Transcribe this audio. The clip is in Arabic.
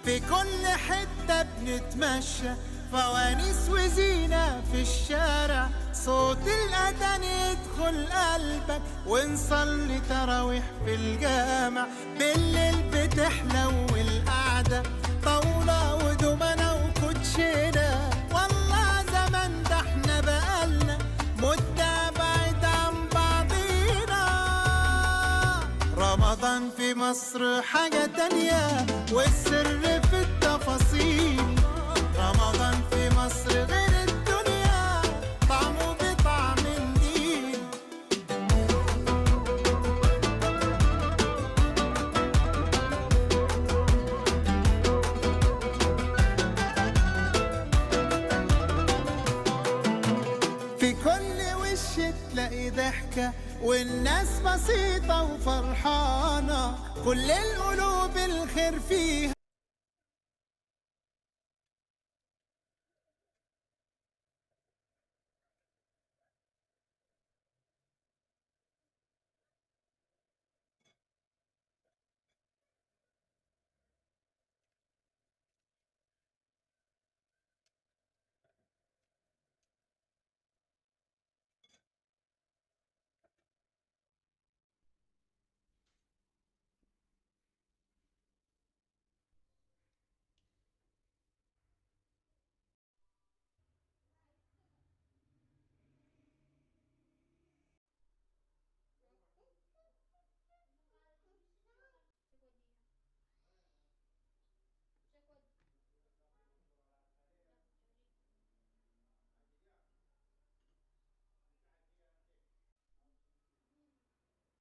في كل حتة بنتمشى، فوانيس وزينة في الشارع، صوت الأذان يدخل قلبك، ونصلي تراويح في الجامع. بالليل بتحلو القعدة، طاولة ودومنة وكوتشينة، والله زمان ده احنا بقالنا مدة بعيد عن بعضينا. رمضان في مصر حاجة تانية، والسر في التفاصيل. رمضان في مصر غير الدنيا، طعمه بطعم النيل. في كل وش تلاقي ضحكة، والناس بسيطة وفرحانة، كل القلوب الخير فيها